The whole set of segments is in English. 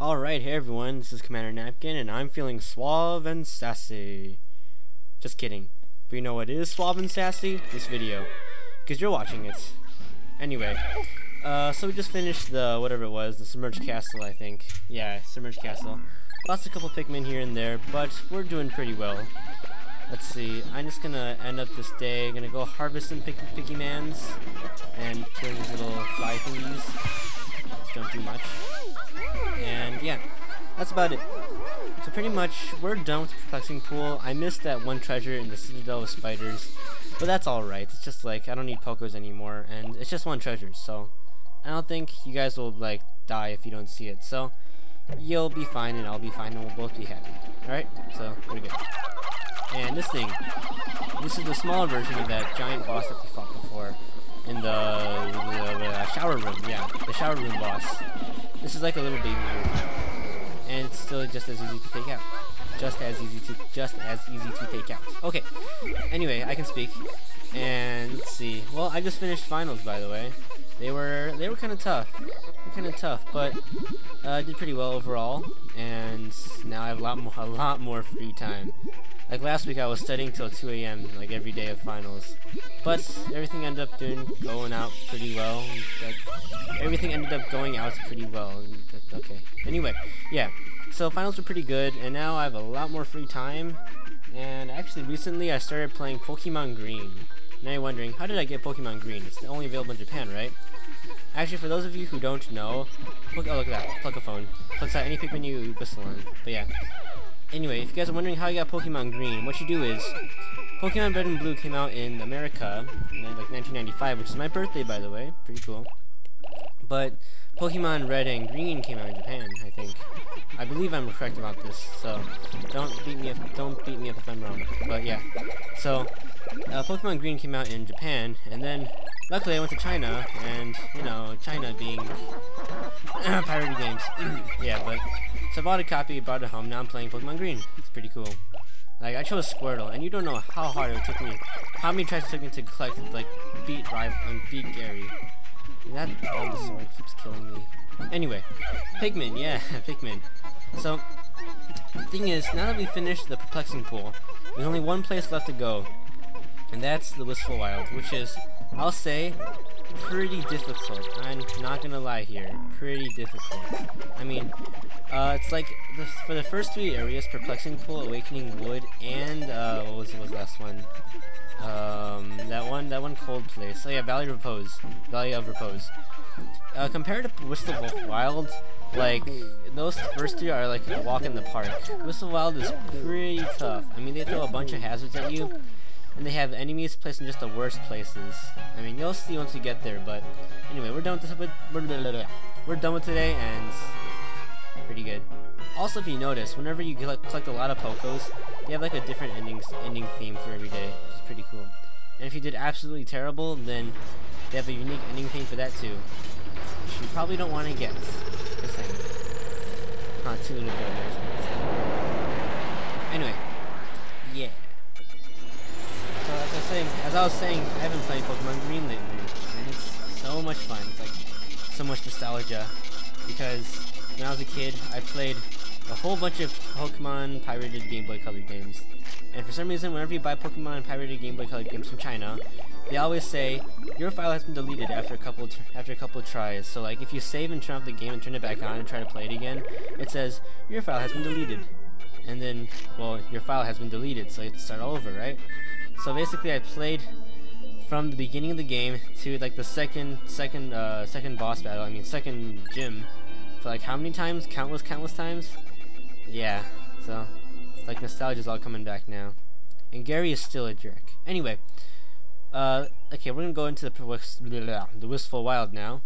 Alright, hey everyone, this is Commander Napkin, and I'm feeling suave and sassy. Just kidding. But you know what is suave and sassy? This video. Because you're watching it. Anyway, so we just finished the, whatever it was, the Submerged Castle, I think. Yeah, Submerged Castle. Lost a couple Pikmin here and there, but we're doing pretty well. Let's see, I'm just gonna end up this day, gonna go harvest some Pikmins, and kill these little fly thingies. Just don't do much. And yeah, that's about it. So pretty much, we're done with the Perplexing Pool. I missed that one treasure in the Citadel with spiders, but that's alright. It's just like, I don't need Pokos anymore, and it's just one treasure, so I don't think you guys will like die if you don't see it. So you'll be fine, and I'll be fine, and we'll both be happy. Alright, so we're good. And this is the smaller version of that giant boss that we fought before in the shower room. Yeah, the shower room boss. This is like a little baby version, and it's still just as easy to take out. Just as easy to take out. Okay. Anyway, I can speak. And let's see. Well, I just finished finals, by the way. They were kind of tough. But I did pretty well overall. And now I have a lot more free time. Like last week, I was studying till 2 a.m. like every day of finals. But everything ended up going out pretty well. Okay. Anyway, yeah. So finals were pretty good, and now I have a lot more free time. And actually, recently I started playing Pokemon Green. Now you're wondering, how did I get Pokemon Green? It's only available in Japan, right? Actually, for those of you who don't know, oh look at that, pluck a phone. Plucks out any Pikmin you whistle on. But yeah. Anyway, if you guys are wondering how you got Pokemon Green, what you do is, Pokemon Red and Blue came out in America in like 1995, which is my birthday, by the way. Pretty cool. But Pokemon Red and Green came out in Japan, I think. I believe I'm correct about this, so don't beat me up if I'm wrong. But yeah, so Pokemon Green came out in Japan, and then luckily I went to China, and you know, China being pirated games. Yeah, but so I bought a copy, brought it home. Now I'm playing Pokemon Green. It's pretty cool. Like I chose Squirtle, and you don't know how hard it took me, how many tries it took me to collect, like beat Gary. That Bulbasaur keeps killing me. Anyway, Pikmin, yeah, Pikmin. So, the thing is, now that we finished the Perplexing Pool, there's only one place left to go, and that's the Wistful Wild, which is, I'll say, pretty difficult. I'm not gonna lie here, pretty difficult. I mean, it's like, for the first 3 areas, Perplexing Pool, Awakening Wood, and, what was the last one? That one cold place. Oh yeah, Valley of Repose. Compared to Wistful Wild, like, those first 3 are like a walk in the park. Wistful Wild is pretty tough. I mean, they throw a bunch of hazards at you, and they have enemies placed in just the worst places. I mean, you'll see once you get there, but anyway, we're done with today, and pretty good. Also, if you notice, whenever you collect a lot of Pokos, they have like a different ending theme for every day, which is pretty cool. And if you did absolutely terrible, then they have a unique ending theme for that too, which you probably don't want to get. Just saying. Not too good there. Anyway, yeah. So as I was saying, I haven't played Pokemon Green lately, and it's so much fun. It's like so much nostalgia, because when I was a kid, I played a whole bunch of Pokemon pirated Game Boy Color games. And for some reason, whenever you buy Pokemon pirated Game Boy Color games from China, they always say, your file has been deleted after a couple tries. So like, if you save and turn off the game and turn it back on and try to play it again, it says, your file has been deleted. And then, well, your file has been deleted, so you have to start all over, right? So basically, I played from the beginning of the game to like the second boss battle, second gym, for like how many times? Countless times? Yeah, so it's like nostalgia's all coming back now. And Gary is still a jerk. Anyway, okay, we're gonna go into the Wistful Wild now.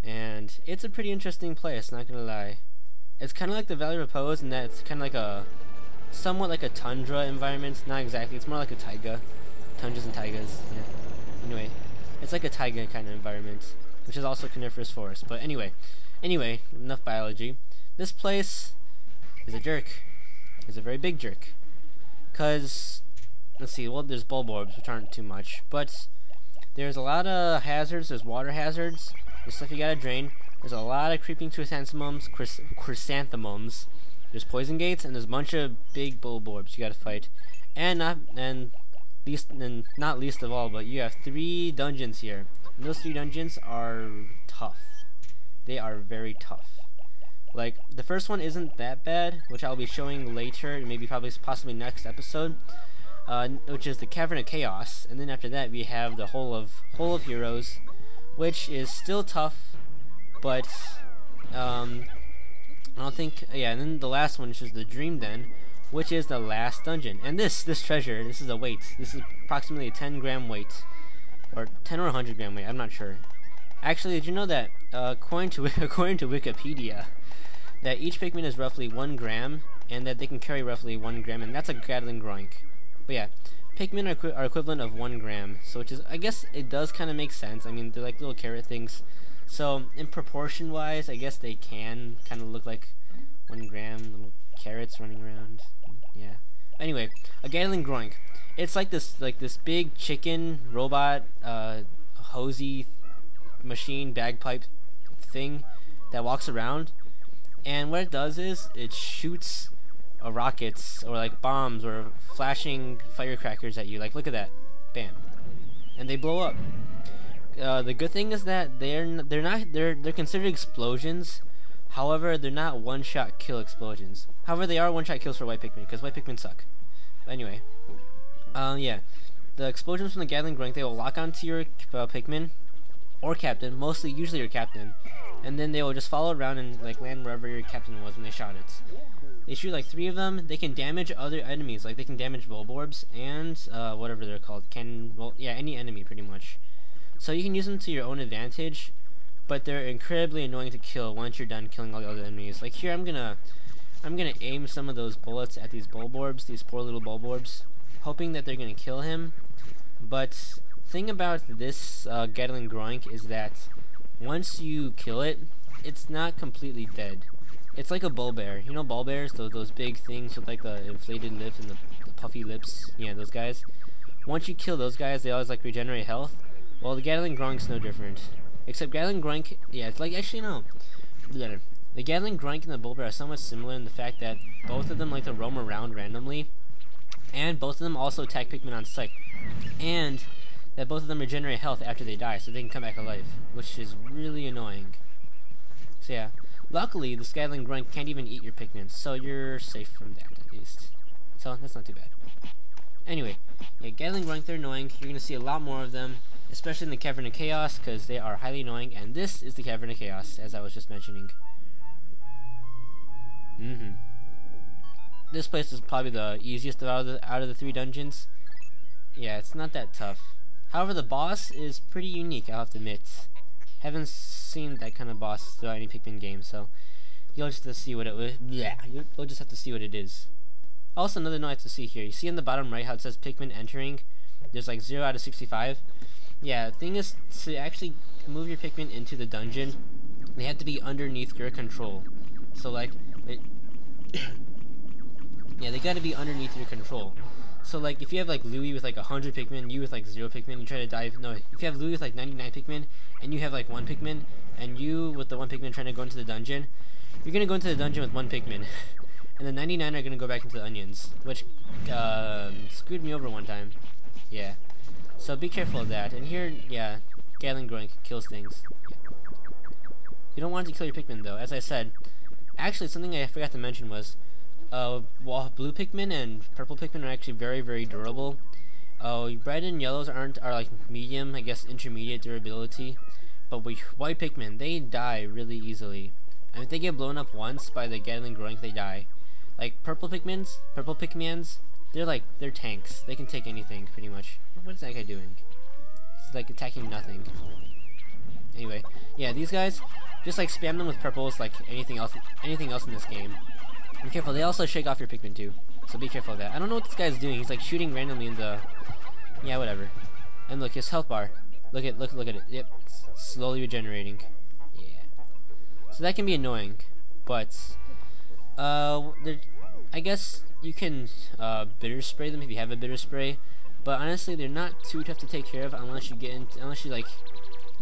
And it's a pretty interesting place, not gonna lie. It's kind of like the Valley of Repose in that it's kind of like somewhat like a tundra environment. Not exactly, it's more like a taiga. Tundras and taigas, yeah. Anyway, it's like a taiga kind of environment, which is also coniferous forest. But anyway, enough biology. This place is a jerk. Is a very big jerk. Cause, let's see, well, there's Bulborbs, which aren't too much, but there's a lot of hazards. There's water hazards. There's stuff you gotta drain. There's a lot of creeping chrysanthemums. There's poison gates, and there's a bunch of big bulborbs you gotta fight. And not least of all, but you have 3 dungeons here. And those 3 dungeons are tough. They are very tough. Like, the first one isn't that bad, which I'll be showing later, maybe possibly next episode, which is the Cavern of Chaos. And then after that, we have the Hole of Heroes, which is still tough, but I don't think. Yeah, and then the last one, which is the Dream Den, which is the last dungeon. And this treasure, this is a weight. This is approximately a 10-gram weight, or 10 or 100-gram weight. I'm not sure. Actually, did you know that according to Wikipedia, that each Pikmin is roughly 1 gram, and that they can carry roughly 1 gram, and that's a Gatling Groink. But yeah, Pikmin are equivalent of 1 gram, so which is, I guess it does kind of make sense. I mean, they're like little carrot things, so in proportion wise, I guess they can kind of look like 1 gram, little carrots running around. Yeah. Anyway, a Gatling Groink. It's like this big chicken robot, hosey machine bagpipe thing that walks around. And what it does is it shoots rockets or like bombs or flashing firecrackers at you. Like, look at that, bam, and they blow up. The good thing is that they're considered explosions. However, they're not one-shot kill explosions. However, they are one-shot kills for white Pikmin, because white Pikmin suck. But anyway, yeah, the explosions from the Gatling Groink, they will lock onto your Pikmin or captain, usually your captain. And then they will just follow around and like land wherever your captain was when they shot it. They shoot like 3 of them. They can damage other enemies, like they can damage Bulborbs and whatever they're called. Any enemy pretty much. So you can use them to your own advantage, but they're incredibly annoying to kill once you're done killing all the other enemies. Like here, I'm gonna aim some of those bullets at these Bulborbs, these poor little Bulborbs, hoping that they're gonna kill him. But thing about this Gatling Groink is that once you kill it, it's not completely dead. It's like a bull bear. You know bull bears? Those big things with like the inflated lips and the puffy lips? Yeah, those guys. Once you kill those guys, they always like regenerate health. Well, the Gatling Groink's no different. Except Gatling Groink, yeah, it's like, actually no. The Gatling Groink and the bull bear are somewhat similar in the fact that both of them like to roam around randomly. And both of them also attack Pikmin on sight. And that both of them regenerate health after they die, so they can come back alive, which is really annoying. So yeah, luckily the Gatling Groink can't even eat your Pikmin, so you're safe from that at least. So that's not too bad. Anyway, yeah, Gatling Groink, they're annoying. You're gonna see a lot more of them, especially in the Cavern of Chaos, because they are highly annoying. And this is the Cavern of Chaos, as I was just mentioning. This place is probably the easiest out of the 3 dungeons. Yeah, it's not that tough. However, the boss is pretty unique, I'll have to admit. Haven't seen that kind of boss throughout any Pikmin game, so you'll just have to see what you'll just have to see what it is. Also, another note I have to see here. You see in the bottom right how it says Pikmin entering? There's like 0 out of 65. Yeah, the thing is, to actually move your Pikmin into the dungeon, they have to be underneath your control. So like, yeah, they gotta be underneath your control. So like, if you have like Louie with like 100 Pikmin, you with like 0 Pikmin, you try to dive. No, if you have Louie with like 99 Pikmin, and you have like 1 Pikmin, and you with the 1 Pikmin trying to go into the dungeon, you're gonna go into the dungeon with 1 Pikmin, and the 99 are gonna go back into the onions, which screwed me over one time. Yeah. So be careful of that. And here, yeah, Gatling Groink kills things. Yeah. You don't want to kill your Pikmin though. As I said, actually something I forgot to mention was, while blue Pikmin and purple Pikmin are actually very, very durable, red and yellows are like medium, I guess intermediate durability. But with white Pikmin, they die really easily. And if they get blown up once by the Gatling Groink, they die. Like purple Pikmins, they're tanks. They can take anything pretty much. What is that guy doing? He's like attacking nothing. Anyway, yeah, these guys, just like spam them with purples like anything else in this game. Be careful, they also shake off your Pikmin too, so be careful of that. I don't know what this guy's doing. He's like shooting randomly in the, yeah, whatever. And look, his health bar. Look at it. Yep, it's slowly regenerating. Yeah. So that can be annoying, but I guess you can bitter spray them if you have a bitter spray. But honestly, they're not too tough to take care of unless you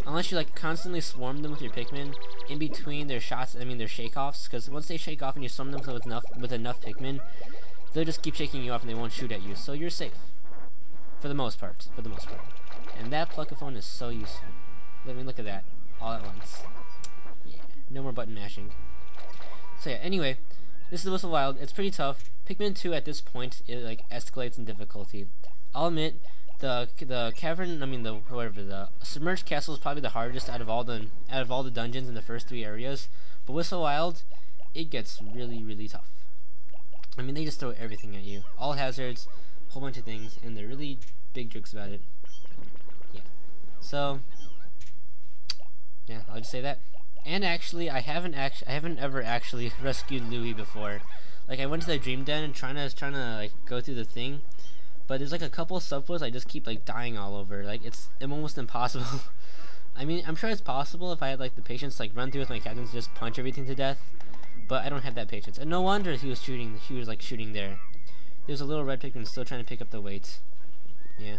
unless you like constantly swarm them with your Pikmin in between their shots, I mean their shake-offs, because once they shake off and you swarm them with enough Pikmin, they'll just keep shaking you off and they won't shoot at you, so you're safe. For the most part. And that Pluckaphone is so useful. Let me look at that all at once. Yeah, no more button mashing. So yeah, anyway, this is the Wistful Wild. It's pretty tough. Pikmin 2 at this point, it like escalates in difficulty. I'll admit, the cavern, I mean the submerged castle is probably the hardest out of all the dungeons in the first 3 areas. But Wistful Wild, it gets really tough. I mean, they just throw everything at you, all hazards, a whole bunch of things, and they're really big jerks about it. Yeah. So yeah, I'll just say that. And actually, I haven't ever actually rescued Louie before. Like, I went to the Dream Den and trying to like go through the thing, but there's like a couple of subfloors I just keep like dying all over. Like it's almost impossible. I mean, I'm sure it's possible if I had like the patience to like run through with my captains and just punch everything to death, but I don't have that patience. And no wonder he was like shooting there. There's a little red Pikmin still trying to pick up the weight. Yeah.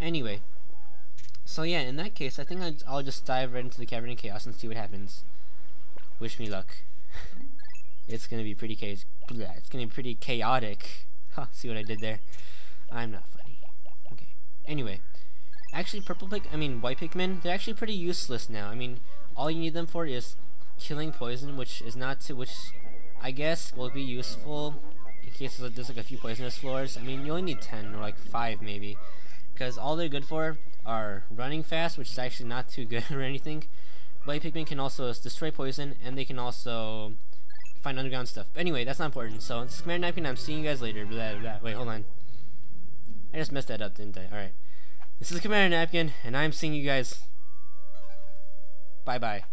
Anyway, so yeah, in that case, I think I'll just dive right into the Cavern of Chaos and see what happens. Wish me luck. It's gonna be pretty chaotic. Huh, see what I did there? I'm not funny. Okay. Anyway, actually, white Pikmin, they're actually pretty useless now. I mean, all you need them for is killing poison, which I guess will be useful in case there's like a few poisonous floors. I mean, you only need 10 or like 5 maybe, because all they're good for are running fast, which is actually not too good or anything. White Pikmin can also destroy poison, and they can also find underground stuff. But anyway, that's not important. So, this is Commander Napkin. I'm seeing you guys later. Blah, blah, blah. Wait, hold on. I just messed that up, didn't I? Alright. This is Commander Napkin, and I'm seeing you guys. Bye-bye.